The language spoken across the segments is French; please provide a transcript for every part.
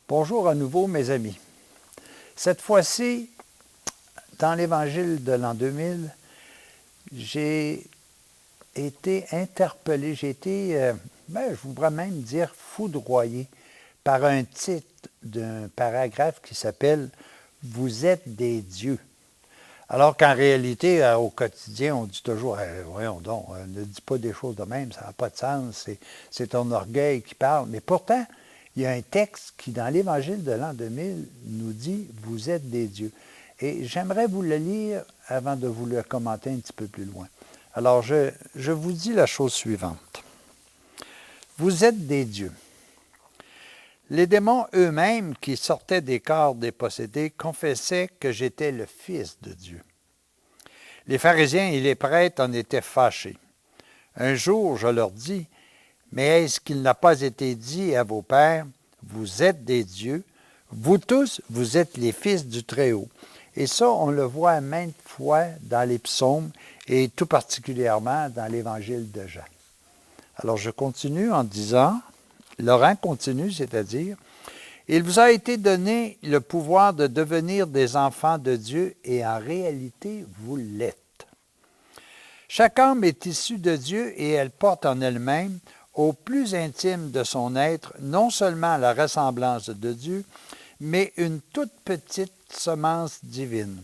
Bonjour à nouveau, mes amis. Cette fois-ci, dans l'Évangile de l'an 2000, j'ai été interpellé, je voudrais même dire foudroyé, par un titre d'un paragraphe qui s'appelle « Vous êtes des dieux ». Alors qu'en réalité, au quotidien, on dit toujours voyons donc, ne dis pas des choses de même, ça n'a pas de sens, c'est ton orgueil qui parle. Mais pourtant, il y a un texte qui, dans l'Évangile de l'an 2000, nous dit « Vous êtes des dieux ». Et j'aimerais vous le lire avant de vous le commenter un petit peu plus loin. Alors, je vous dis la chose suivante. Vous êtes des dieux. Les démons eux-mêmes qui sortaient des corps des possédés confessaient que j'étais le Fils de Dieu. Les pharisiens et les prêtres en étaient fâchés. Un jour, je leur dis, « Mais est-ce qu'il n'a pas été dit à vos pères, vous êtes des dieux, vous tous, vous êtes les fils du Très-Haut. » Et ça, on le voit maintes fois dans les psaumes et tout particulièrement dans l'Évangile de Jean. Alors, je continue en disant, Laurent continue, c'est-à-dire, « Il vous a été donné le pouvoir de devenir des enfants de Dieu et en réalité, vous l'êtes. Chaque âme est issue de Dieu et elle porte en elle-même, au plus intime de son être, non seulement la ressemblance de Dieu, mais une toute petite semence divine,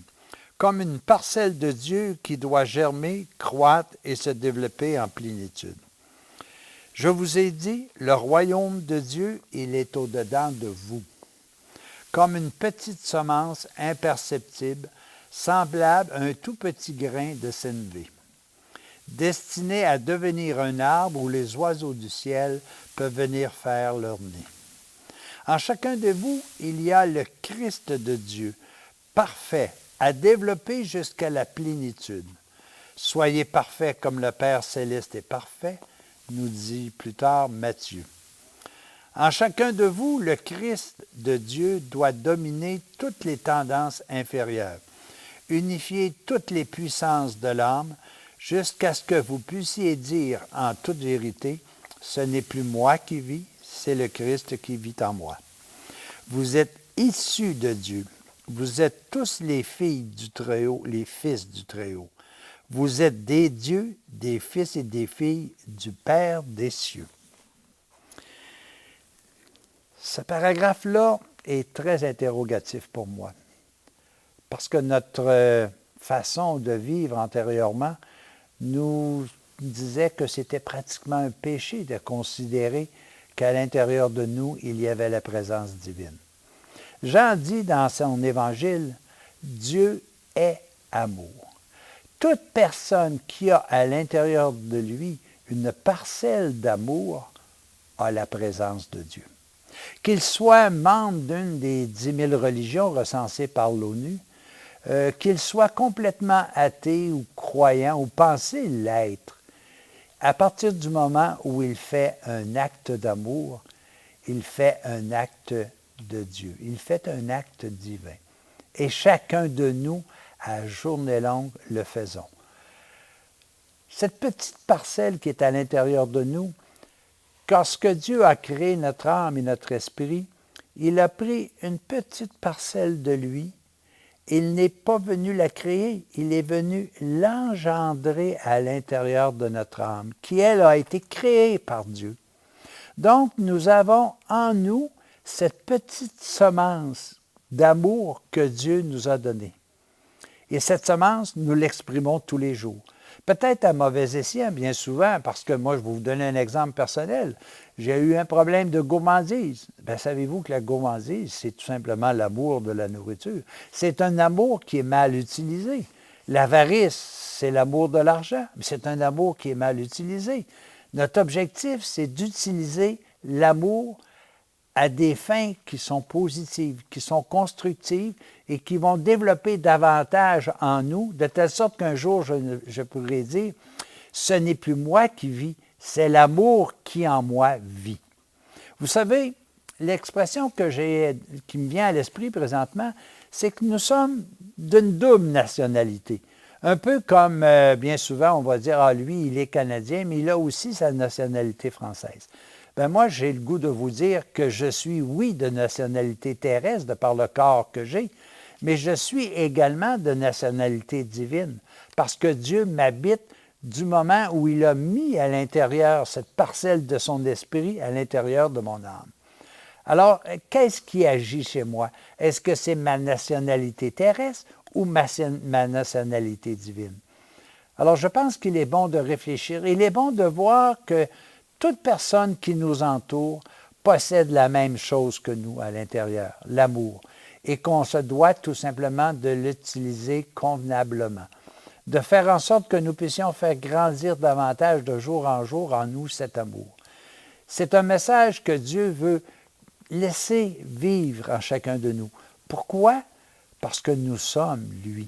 comme une parcelle de Dieu qui doit germer, croître et se développer en plénitude. Je vous ai dit, le royaume de Dieu, il est au-dedans de vous, comme une petite semence imperceptible, semblable à un tout petit grain de sénévé, destiné à devenir un arbre où les oiseaux du ciel peuvent venir faire leur nid. En chacun de vous, il y a le Christ de Dieu, parfait, à développer jusqu'à la plénitude. Soyez parfaits comme le Père céleste est parfait, nous dit plus tard Matthieu. En chacun de vous, le Christ de Dieu doit dominer toutes les tendances inférieures, unifier toutes les puissances de l'âme, jusqu'à ce que vous puissiez dire en toute vérité, ce n'est plus moi qui vis, c'est le Christ qui vit en moi. Vous êtes issus de Dieu. Vous êtes tous les filles du Très-Haut, les fils du Très-Haut. Vous êtes des dieux, des fils et des filles du Père des cieux. Ce paragraphe-là est très interrogatif pour moi, parce que notre façon de vivre antérieurement nous disait que c'était pratiquement un péché de considérer qu'à l'intérieur de nous, il y avait la présence divine. Jean dit dans son évangile, « Dieu est amour ». Toute personne qui a à l'intérieur de lui une parcelle d'amour a la présence de Dieu. Qu'il soit membre d'une des 10 000 religions recensées par l'ONU, qu'il soit complètement athée ou croyant ou pensé l'être, à partir du moment où il fait un acte d'amour, il fait un acte de Dieu. Il fait un acte divin. Et chacun de nous, à journée longue, le faisons. Cette petite parcelle qui est à l'intérieur de nous, lorsque Dieu a créé notre âme et notre esprit, il a pris une petite parcelle de lui. Il n'est pas venu la créer, il est venu l'engendrer à l'intérieur de notre âme, qui, elle, a été créée par Dieu. Donc, nous avons en nous cette petite semence d'amour que Dieu nous a donnée. Et cette semence, nous l'exprimons tous les jours. Peut-être à mauvais escient, bien souvent, parce que moi, je vais vous donner un exemple personnel. J'ai eu un problème de gourmandise. Bien, savez-vous que la gourmandise, c'est tout simplement l'amour de la nourriture. C'est un amour qui est mal utilisé. L'avarice, c'est l'amour de l'argent, mais c'est un amour qui est mal utilisé. Notre objectif, c'est d'utiliser l'amour à des fins qui sont positives, qui sont constructives et qui vont développer davantage en nous, de telle sorte qu'un jour, je pourrais dire, ce n'est plus moi qui vis, c'est l'amour qui en moi vit. Vous savez, l'expression qui me vient à l'esprit présentement, c'est que nous sommes d'une double nationalité. Un peu comme, bien souvent, on va dire, lui, il est Canadien, mais il a aussi sa nationalité française. Ben moi, j'ai le goût de vous dire que je suis, oui, de nationalité terrestre de par le corps que j'ai, mais je suis également de nationalité divine, parce que Dieu m'habite du moment où il a mis à l'intérieur cette parcelle de son esprit à l'intérieur de mon âme. Alors, qu'est-ce qui agit chez moi? Est-ce que c'est ma nationalité terrestre ou ma nationalité divine? Alors, je pense qu'il est bon de réfléchir. Il est bon de voir que toute personne qui nous entoure possède la même chose que nous à l'intérieur, l'amour, et qu'on se doit tout simplement de l'utiliser convenablement, de faire en sorte que nous puissions faire grandir davantage de jour en jour en nous cet amour. C'est un message que Dieu veut laisser vivre en chacun de nous. Pourquoi? Parce que nous sommes lui.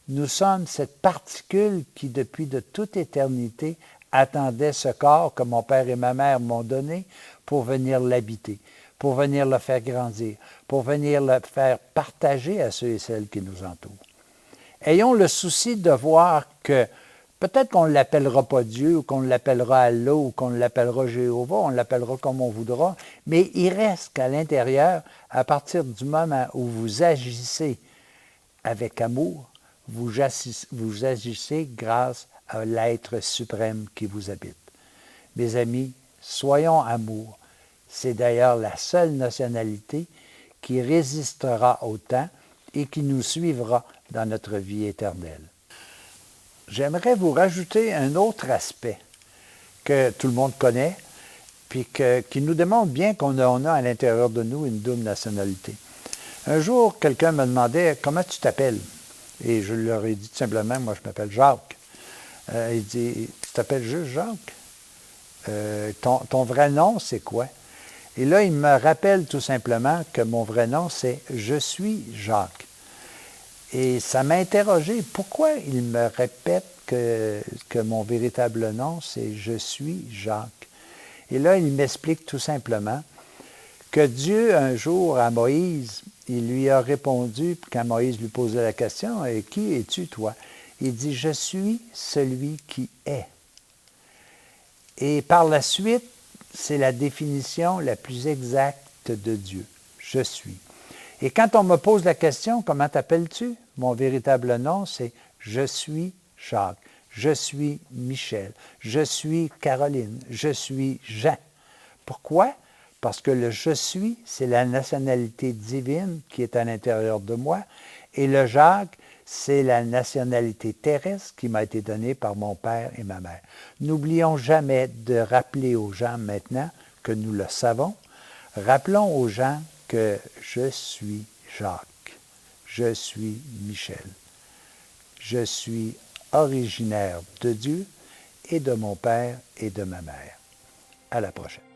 Nous sommes cette particule qui, depuis de toute éternité, attendait ce corps que mon père et ma mère m'ont donné pour venir l'habiter, pour venir le faire grandir, pour venir le faire partager à ceux et celles qui nous entourent. Ayons le souci de voir que peut-être qu'on ne l'appellera pas Dieu, ou qu'on l'appellera Allah, ou qu'on l'appellera Jéhovah, on l'appellera comme on voudra, mais il reste qu'à l'intérieur, à partir du moment où vous agissez avec amour, vous agissez grâce à l'être suprême qui vous habite. Mes amis, soyons amour. C'est d'ailleurs la seule nationalité qui résistera au temps et qui nous suivra dans notre vie éternelle. J'aimerais vous rajouter un autre aspect que tout le monde connaît, puis qui nous démontre bien qu'on a à l'intérieur de nous une double nationalité. Un jour, quelqu'un me demandait « Comment tu t'appelles? » Et je leur ai dit tout simplement « Moi, je m'appelle Jacques. » Il dit « Tu t'appelles juste Jacques? Ton vrai nom, c'est quoi? » Et là, il me rappelle tout simplement que mon vrai nom, c'est « Je suis Jacques ». Et ça m'a interrogé. Pourquoi il me répète que mon véritable nom, c'est « Je suis Jacques ». Et là, il m'explique tout simplement que Dieu, un jour, à Moïse, il lui a répondu, quand Moïse lui posait la question, « Et qui es-tu, toi? » Il dit, « Je suis celui qui est. » Et par la suite, c'est la définition la plus exacte de Dieu. Je suis. Et quand on me pose la question, comment t'appelles-tu? Mon véritable nom, c'est Je suis Jacques, je suis Michel, je suis Caroline, je suis Jean. Pourquoi? Parce que le je suis, c'est la nationalité divine qui est à l'intérieur de moi, et le Jacques, c'est la nationalité terrestre qui m'a été donnée par mon père et ma mère. N'oublions jamais de rappeler aux gens maintenant que nous le savons. Rappelons aux gens que je suis Jacques, je suis Michel, je suis originaire de Dieu et de mon père et de ma mère. À la prochaine.